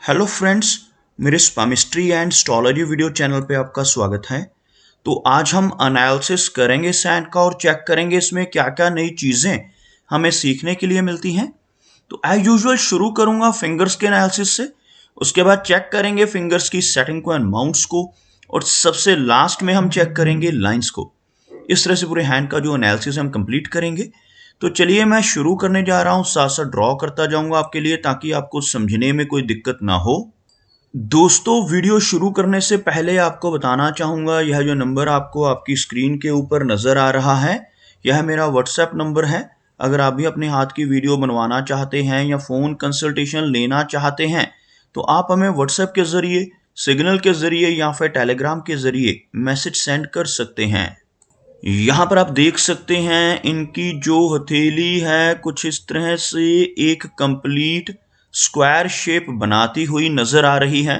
Hello friends, मेरे स्पामिस्ट्री and astrology video channel पे आपका स्वागत है। तो आज हम एनालिसिस करेंगे सैंड का और चेक करेंगे इसमें क्या क्या नई चीज़ें हमें सीखने के लिए मिलती हैं। तो एज यूजुअल शुरू करूंगा फिंगर्स के एनालिसिस से, उसके बाद चेक करेंगे फिंगर्स की सेटिंग को एंड माउंट्स को, और सबसे लास्ट में हम चेक करेंगे लाइंस को। इस तरह से पूरे हैंड का जो एनालिसिस हम कंप्लीट करेंगे। तो चलिए मैं शुरू करने जा रहा हूँ, साथ साथ ड्रॉ करता जाऊंगा आपके लिए ताकि आपको समझने में कोई दिक्कत ना हो। दोस्तों, वीडियो शुरू करने से पहले आपको बताना चाहूँगा, यह जो नंबर आपको आपकी स्क्रीन के ऊपर नज़र आ रहा है, यह मेरा व्हाट्सएप नंबर है। अगर आप भी अपने हाथ की वीडियो बनवाना चाहते हैं या फ़ोन कंसल्टेशन लेना चाहते हैं तो आप हमें व्हाट्सएप के ज़रिए, सिग्नल के ज़रिए या फिर टेलीग्राम के ज़रिए मैसेज सेंड कर सकते हैं। यहाँ पर आप देख सकते हैं इनकी जो हथेली है कुछ इस तरह से एक कंप्लीट स्क्वायर शेप बनाती हुई नजर आ रही है।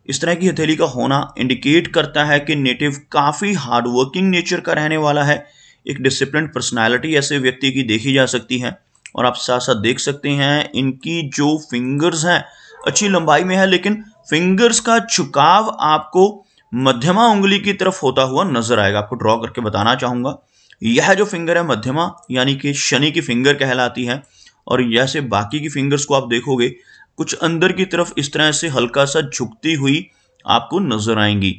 इस तरह की हथेली का होना इंडिकेट करता है कि नेटिव काफ़ी हार्डवर्किंग नेचर का रहने वाला है। एक डिसिप्लिन पर्सनालिटी ऐसे व्यक्ति की देखी जा सकती है। और आप साथ साथ देख सकते हैं इनकी जो फिंगर्स हैं अच्छी लंबाई में है, लेकिन फिंगर्स का झुकाव आपको मध्यमा उंगली की तरफ होता हुआ नजर आएगा। आपको ड्रॉ करके बताना चाहूंगा, यह जो फिंगर है मध्यमा यानी कि शनि की फिंगर कहलाती है। और जैसे बाकी की फिंगर्स को आप देखोगे कुछ अंदर की तरफ इस तरह से हल्का सा झुकती हुई आपको नजर आएंगी।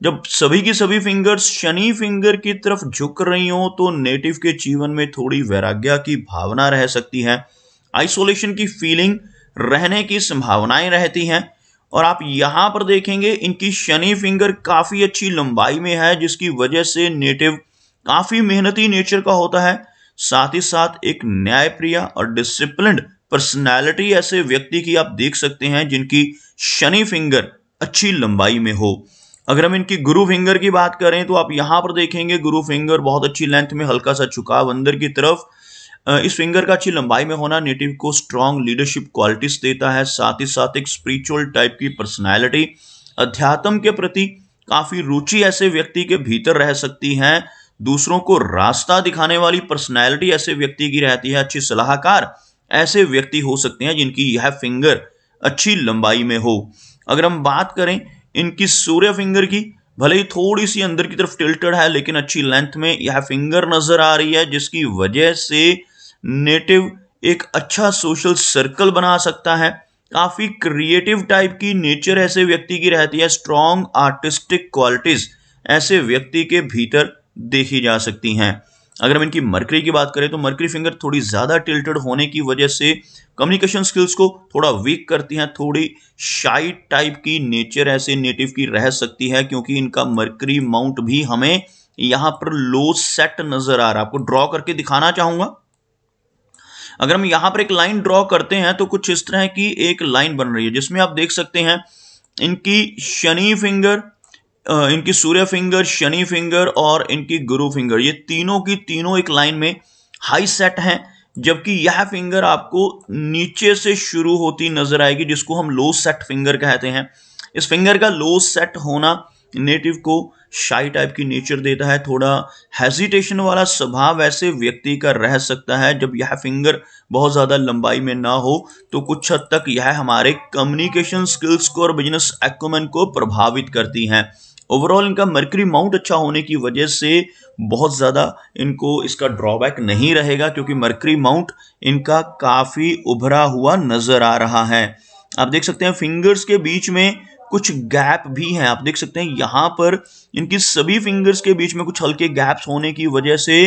जब सभी की सभी फिंगर्स शनि फिंगर की तरफ झुक रही हो तो नेटिव के जीवन में थोड़ी वैराग्य की भावना रह सकती है, आइसोलेशन की फीलिंग रहने की संभावनाएं रहती हैं। और आप यहां पर देखेंगे इनकी शनि फिंगर काफी अच्छी लंबाई में है, जिसकी वजह से नेटिव काफी मेहनती नेचर का होता है। साथ ही साथ एक न्यायप्रिय और डिसिप्लिन्ड पर्सनैलिटी ऐसे व्यक्ति की आप देख सकते हैं जिनकी शनि फिंगर अच्छी लंबाई में हो। अगर हम इनकी गुरु फिंगर की बात करें तो आप यहां पर देखेंगे गुरु फिंगर बहुत अच्छी लेंथ में, हल्का सा झुकाव अंदर की तरफ। इस फिंगर का अच्छी लंबाई में होना नेटिव को स्ट्रॉन्ग लीडरशिप क्वालिटीज देता है। साथ ही साथ एक स्पिरिचुअल टाइप की पर्सनैलिटी, अध्यात्म के प्रति काफी रुचि ऐसे व्यक्ति के भीतर रह सकती है। दूसरों को रास्ता दिखाने वाली पर्सनैलिटी ऐसे व्यक्ति की रहती है। अच्छी सलाहकार ऐसे व्यक्ति हो सकते हैं जिनकी यह फिंगर अच्छी लंबाई में हो। अगर हम बात करें इनकी सूर्य फिंगर की, भले ही थोड़ी सी अंदर की तरफ टिल्टेड है लेकिन अच्छी लेंथ में यह फिंगर नजर आ रही है, जिसकी वजह से नेटिव एक अच्छा सोशल सर्कल बना सकता है। काफी क्रिएटिव टाइप की नेचर ऐसे व्यक्ति की रहती है। स्ट्रॉन्ग आर्टिस्टिक क्वालिटीज ऐसे व्यक्ति के भीतर देखी जा सकती हैं। अगर हम इनकी मरकरी की बात करें तो मरकरी फिंगर थोड़ी ज्यादा टिल्टेड होने की वजह से कम्युनिकेशन स्किल्स को थोड़ा वीक करती हैं। थोड़ी शाई टाइप की नेचर ऐसे नेटिव की रह सकती है, क्योंकि इनका मरकरी माउंट भी हमें यहां पर लो सेट नजर आ रहा है। आपको ड्रॉ करके दिखाना चाहूंगा। अगर हम यहां पर एक लाइन ड्रॉ करते हैं तो कुछ इस तरह की एक लाइन बन रही है, जिसमें आप देख सकते हैं इनकी शनि फिंगर, इनकी सूर्य फिंगर, शनि फिंगर और इनकी गुरु फिंगर, ये तीनों की तीनों एक लाइन में हाई सेट हैं। जबकि यह फिंगर आपको नीचे से शुरू होती नजर आएगी, जिसको हम लो सेट फिंगर कहते हैं। इस फिंगर का लो सेट होना नेटिव को शाई टाइप की नेचर देता है। थोड़ा हेजिटेशन वाला स्वभाव ऐसे व्यक्ति का रह सकता है। जब यह फिंगर बहुत ज्यादा लंबाई में ना हो तो कुछ हद तक यह हमारे कम्युनिकेशन स्किल्स को और बिजनेस एक्यूमेन को प्रभावित करती हैं। ओवरऑल इनका मर्करी माउंट अच्छा होने की वजह से बहुत ज्यादा इनको इसका ड्रॉबैक नहीं रहेगा, क्योंकि मर्करी माउंट इनका काफी उभरा हुआ नजर आ रहा है। आप देख सकते हैं फिंगर्स के बीच में कुछ गैप भी हैं। आप देख सकते हैं यहां पर इनकी सभी फिंगर्स के बीच में कुछ हल्के गैप्स होने की वजह से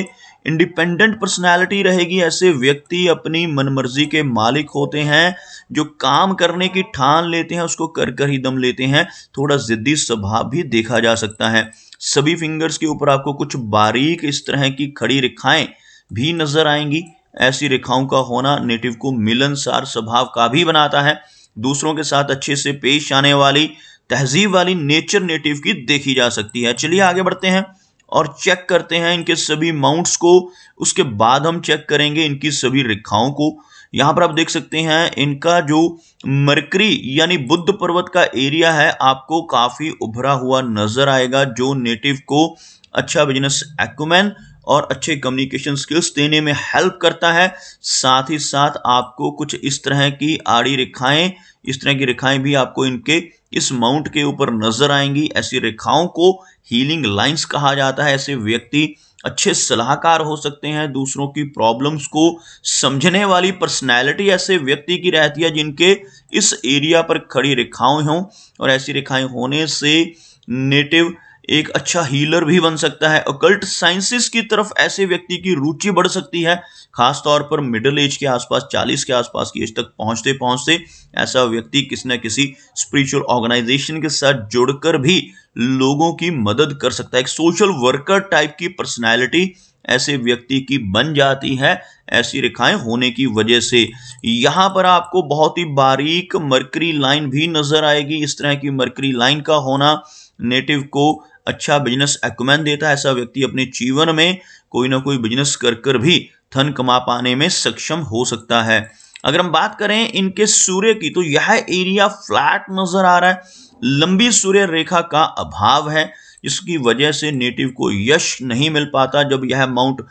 इंडिपेंडेंट पर्सनालिटी रहेगी। ऐसे व्यक्ति अपनी मनमर्जी के मालिक होते हैं, जो काम करने की ठान लेते हैं उसको कर कर ही दम लेते हैं। थोड़ा जिद्दी स्वभाव भी देखा जा सकता है। सभी फिंगर्स के ऊपर आपको कुछ बारीक इस तरह की खड़ी रेखाएं भी नजर आएंगी। ऐसी रेखाओं का होना नेटिव को मिलनसार स्वभाव का भी बनाता है। दूसरों के साथ अच्छे से पेश आने वाली, तहजीब वाली नेचर नेटिव की देखी जा सकती है। चलिए आगे बढ़ते हैं और चेक करते हैं इनके सभी माउंट्स को। उसके बाद हम चेक करेंगे इनकी सभी रेखाओं को। यहां पर आप देख सकते हैं इनका जो मरकरी यानी बुध पर्वत का एरिया है आपको काफी उभरा हुआ नजर आएगा, जो नेटिव को अच्छा बिजनेस एक्यूमेन और अच्छे कम्युनिकेशन स्किल्स देने में हेल्प करता है। साथ ही साथ आपको कुछ इस तरह की आड़ी रेखाएं इस तरह की रेखाएं भी आपको इनके इस माउंट के ऊपर नजर आएंगी। ऐसी रेखाओं को हीलिंग लाइंस कहा जाता है। ऐसे व्यक्ति अच्छे सलाहकार हो सकते हैं, दूसरों की प्रॉब्लम्स को समझने वाली पर्सनैलिटी ऐसे व्यक्ति की रहती है जिनके इस एरिया पर खड़ी रेखाएं हों, और ऐसी रेखाएं होने से नेटिव एक अच्छा हीलर भी बन सकता है। ऑकल्ट साइंसेस की तरफ ऐसे व्यक्ति की रुचि बढ़ सकती है, खास तौर पर मिडिल एज के आसपास, 40 के आसपास की एज तक पहुंचते पहुंचते ऐसा व्यक्ति किसी न किसी स्पिरिचुअल ऑर्गेनाइजेशन के साथ जुड़कर भी लोगों की मदद कर सकता है। एक सोशल वर्कर टाइप की पर्सनैलिटी ऐसे व्यक्ति की बन जाती है ऐसी रेखाएं होने की वजह से। यहां पर आपको बहुत ही बारीक मरकरी लाइन भी नजर आएगी। इस तरह की मरकरी लाइन का होना नेटिव को अच्छा बिजनेस एक्यूमेन देता है। ऐसा व्यक्ति अपने जीवन में कोई ना कोई बिजनेस कर भी धन कमा पाने में सक्षम हो सकता है। अगर हम बात करें इनके सूर्य की, तो यह एरिया फ्लैट नजर आ रहा है। लंबी सूर्य रेखा का अभाव है, जिसकी वजह से नेटिव को यश नहीं मिल पाता। जब यह माउंट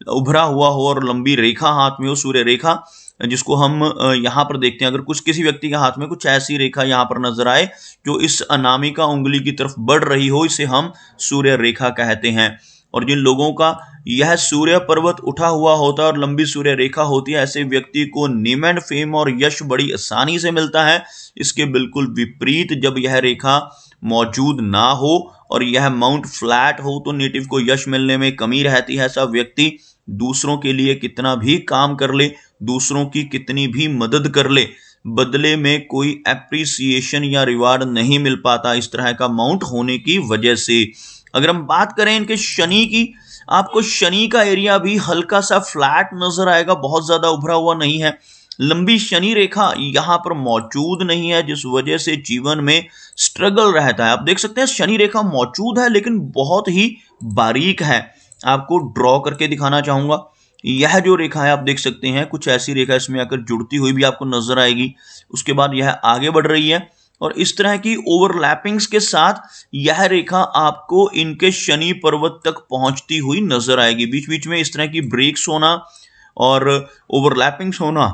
उभरा हुआ हो और लंबी रेखा हाथ में हो, सूर्य रेखा, जिसको हम यहाँ पर देखते हैं, अगर कुछ किसी व्यक्ति के हाथ में कुछ ऐसी रेखा यहाँ पर नजर आए जो इस अनामिका उंगली की तरफ बढ़ रही हो, इसे हम सूर्य रेखा कहते हैं। और जिन लोगों का यह सूर्य पर्वत उठा हुआ होता है और लंबी सूर्य रेखा होती है, ऐसे व्यक्ति को नेम एंड फेम और यश बड़ी आसानी से मिलता है। इसके बिल्कुल विपरीत जब यह रेखा मौजूद ना हो और यह माउंट फ्लैट हो तो नेटिव को यश मिलने में कमी रहती है। ऐसा व्यक्ति दूसरों के लिए कितना भी काम कर ले, दूसरों की कितनी भी मदद कर ले, बदले में कोई एप्रिसिएशन या रिवार्ड नहीं मिल पाता इस तरह का माउंट होने की वजह से। अगर हम बात करें इनके शनि की, आपको शनि का एरिया भी हल्का सा फ्लैट नजर आएगा, बहुत ज्यादा उभरा हुआ नहीं है। लंबी शनि रेखा यहां पर मौजूद नहीं है, जिस वजह से जीवन में स्ट्रगल रहता है। आप देख सकते हैं शनि रेखा मौजूद है लेकिन बहुत ही बारीक है। आपको ड्रॉ करके दिखाना चाहूंगा। यह जो रेखा है आप देख सकते हैं, कुछ ऐसी रेखा इसमें आकर जुड़ती हुई भी आपको नजर आएगी। उसके बाद यह आगे बढ़ रही है और इस तरह की ओवरलैपिंग्स के साथ यह रेखा आपको इनके शनि पर्वत तक पहुंचती हुई नजर आएगी। बीच बीच में इस तरह की ब्रेक्स होना और ओवरलैपिंग्स होना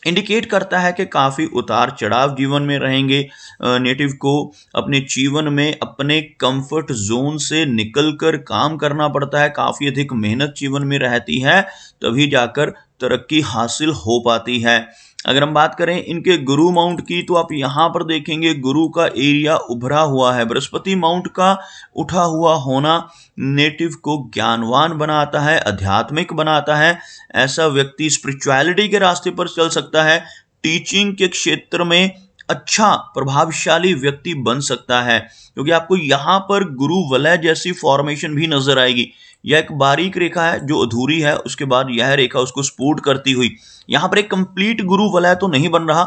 इंडिकेट करता है कि काफ़ी उतार चढ़ाव जीवन में रहेंगे। नेटिव को अपने जीवन में अपने कंफर्ट जोन से निकलकर काम करना पड़ता है, काफ़ी अधिक मेहनत जीवन में रहती है, तभी जाकर तरक्की हासिल हो पाती है। अगर हम बात करें इनके गुरु माउंट की, तो आप यहाँ पर देखेंगे गुरु का एरिया उभरा हुआ है। बृहस्पति माउंट का उठा हुआ होना नेटिव को ज्ञानवान बनाता है, आध्यात्मिक बनाता है। ऐसा व्यक्ति स्पिरिचुअलिटी के रास्ते पर चल सकता है, टीचिंग के क्षेत्र में अच्छा प्रभावशाली व्यक्ति बन सकता है, क्योंकि आपको यहाँ पर गुरु वलय जैसी फॉर्मेशन भी नजर आएगी। यह एक बारीक रेखा है जो अधूरी है, उसके बाद यह रेखा उसको सपोर्ट करती हुई यहाँ पर एक कंप्लीट गुरु वलय तो नहीं बन रहा।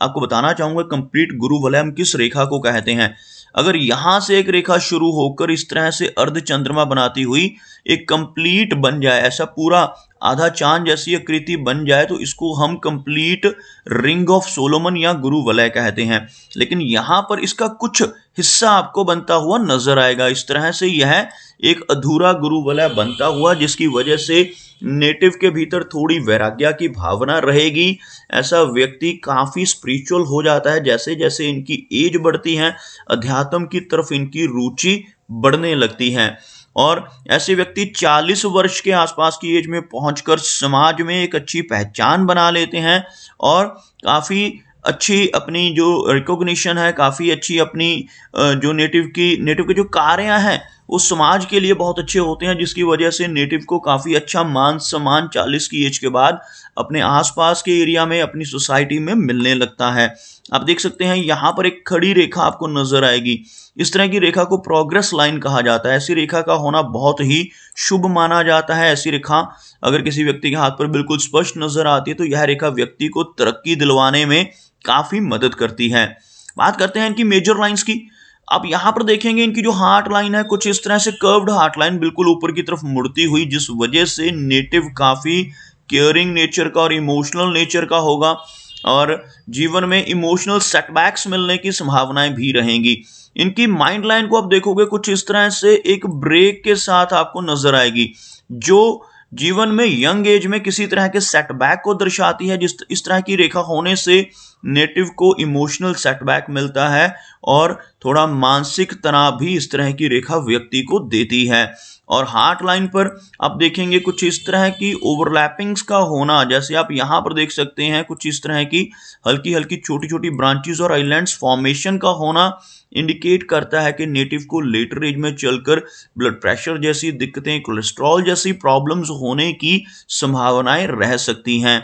आपको बताना चाहूंगा कंप्लीट गुरु वलय हम किस रेखा को कहते हैं। अगर यहां से एक रेखा शुरू होकर इस तरह से अर्ध चंद्रमा बनाती हुई एक कंप्लीट बन जाए, ऐसा पूरा आधा चांद जैसी आकृति बन जाए, तो इसको हम कंप्लीट रिंग ऑफ सोलोमन या गुरु वलय कहते हैं। लेकिन यहां पर इसका कुछ हिस्सा आपको बनता हुआ नजर आएगा। इस तरह से यह एक अधूरा गुरु वलय बनता हुआ, जिसकी वजह से नेटिव के भीतर थोड़ी वैराग्य की भावना रहेगी। ऐसा व्यक्ति काफी स्पिरिचुअल हो जाता है। जैसे जैसे इनकी एज बढ़ती है, अध्यात्म की तरफ इनकी रुचि बढ़ने लगती है और ऐसे व्यक्ति 40 वर्ष के आसपास की एज में पहुंचकर समाज में एक अच्छी पहचान बना लेते हैं और काफी अच्छी अपनी जो रिकॉग्निशन है, काफी अच्छी अपनी जो नेटिव के जो कार्य हैं वो समाज के लिए बहुत अच्छे होते हैं, जिसकी वजह से नेटिव को काफी अच्छा मान सम्मान 40 की एज के बाद अपने आसपास के एरिया में, अपनी सोसाइटी में मिलने लगता है। आप देख सकते हैं यहाँ पर एक खड़ी रेखा आपको नजर आएगी। इस तरह की रेखा को प्रोग्रेस लाइन कहा जाता है। ऐसी रेखा का होना बहुत ही शुभ माना जाता है। ऐसी रेखा अगर किसी व्यक्ति के हाथ पर बिल्कुल स्पष्ट नजर आती है तो यह रेखा व्यक्ति को तरक्की दिलवाने में काफी मदद करती है। बात करते हैं इनकी मेजर लाइंस की। आप यहां पर देखेंगे इनकी जो हार्ट लाइन है कुछ इस तरह से कर्व्ड हार्ट लाइन बिल्कुल ऊपर की तरफ मुड़ती हुई, जिस वजह से नेटिव काफी केयरिंग नेचर का और इमोशनल नेचर का होगा और जीवन में इमोशनल सेटबैक्स मिलने की संभावनाएं भी रहेंगी। इनकी माइंड लाइन को आप देखोगे कुछ इस तरह से एक ब्रेक के साथ आपको नजर आएगी, जो जीवन में यंग एज में किसी तरह के सेटबैक को दर्शाती है। जिस इस तरह की रेखा होने से नेटिव को इमोशनल सेटबैक मिलता है और थोड़ा मानसिक तनाव भी इस तरह की रेखा व्यक्ति को देती है। और हार्ट लाइन पर आप देखेंगे कुछ इस तरह की ओवरलैपिंग्स का होना, जैसे आप यहाँ पर देख सकते हैं कुछ इस तरह की हल्की हल्की छोटी छोटी ब्रांचेस और आइलैंड्स फॉर्मेशन का होना इंडिकेट करता है कि नेटिव को लेटर एज में चलकर ब्लड प्रेशर जैसी दिक्कतें, कोलेस्ट्रॉल जैसी प्रॉब्लम्स होने की संभावनाएं रह सकती हैं।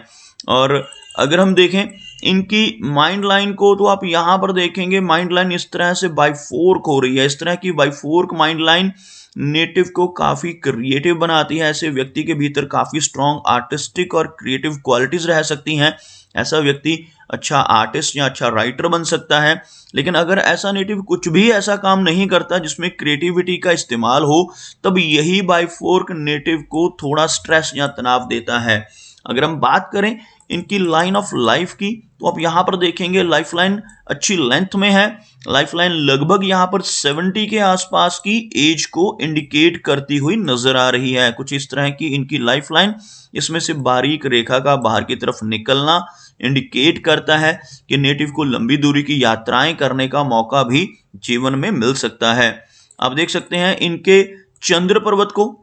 और अगर हम देखें इनकी माइंड लाइन को, तो आप यहाँ पर देखेंगे माइंड लाइन इस तरह से बाइफोर्क हो रही है। इस तरह की बाइफोर्क माइंड लाइन नेटिव को काफी क्रिएटिव बनाती है। ऐसे व्यक्ति के भीतर काफी स्ट्रॉन्ग आर्टिस्टिक और क्रिएटिव क्वालिटीज रह सकती हैं। ऐसा व्यक्ति अच्छा आर्टिस्ट या अच्छा राइटर बन सकता है। लेकिन अगर ऐसा नेटिव कुछ भी ऐसा काम नहीं करता जिसमें क्रिएटिविटी का इस्तेमाल हो, तब यही बाइफोर्क नेटिव को थोड़ा स्ट्रेस या तनाव देता है। अगर हम बात करें इनकी लाइन ऑफ लाइफ की, तो आप यहां पर देखेंगे लाइफ लाइन अच्छी लेंथ में है। लाइफ लाइन लगभग यहां पर 70 के आसपास की एज को इंडिकेट करती हुई नजर आ रही है। कुछ इस तरह की इनकी लाइफ लाइन, इसमें से बारीक रेखा का बाहर की तरफ निकलना इंडिकेट करता है कि नेटिव को लंबी दूरी की यात्राएं करने का मौका भी जीवन में मिल सकता है। आप देख सकते हैं इनके चंद्र पर्वत को,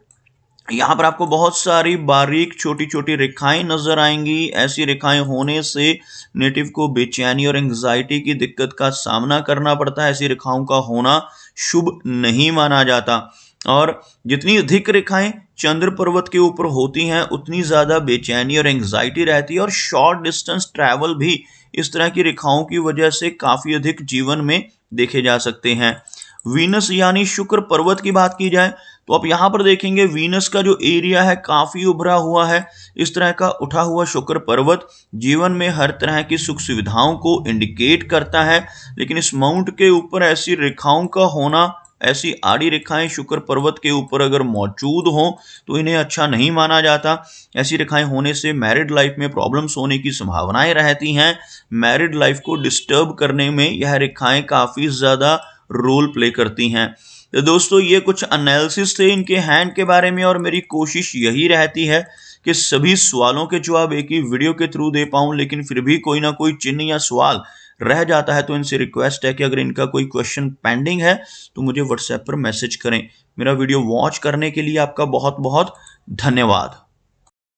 यहाँ पर आपको बहुत सारी बारीक छोटी छोटी रेखाएं नजर आएंगी। ऐसी रेखाएं होने से नेटिव को बेचैनी और एंग्जाइटी की दिक्कत का सामना करना पड़ता है। ऐसी रेखाओं का होना शुभ नहीं माना जाता। और जितनी अधिक रेखाएं चंद्र पर्वत के ऊपर होती हैं, उतनी ज्यादा बेचैनी और एंग्जाइटी रहती है। और शॉर्ट डिस्टेंस ट्रैवल भी इस तरह की रेखाओं की वजह से काफी अधिक जीवन में देखे जा सकते हैं। वीनस यानी शुक्र पर्वत की बात की जाए, तो आप यहां पर देखेंगे वीनस का जो एरिया है काफी उभरा हुआ है। इस तरह का उठा हुआ शुक्र पर्वत जीवन में हर तरह की सुख सुविधाओं को इंडिकेट करता है। लेकिन इस माउंट के ऊपर ऐसी रेखाओं का होना, ऐसी आड़ी रेखाएं शुक्र पर्वत के ऊपर अगर मौजूद हो तो इन्हें अच्छा नहीं माना जाता। ऐसी रेखाएं होने से मैरिड लाइफ में प्रॉब्लम्स होने की संभावनाएं रहती हैं। मैरिड लाइफ को डिस्टर्ब करने में यह रेखाएं काफी ज्यादा रोल प्ले करती हैं। तो दोस्तों ये कुछ एनालिसिस थे इनके हैंड के बारे में, और मेरी कोशिश यही रहती है कि सभी सवालों के जवाब एक ही वीडियो के थ्रू दे पाऊं। लेकिन फिर भी कोई ना कोई चिन्ह या सवाल रह जाता है, तो इनसे रिक्वेस्ट है कि अगर इनका कोई क्वेश्चन पेंडिंग है तो मुझे व्हाट्सएप पर मैसेज करें। मेरा वीडियो वॉच करने के लिए आपका बहुत बहुत धन्यवाद।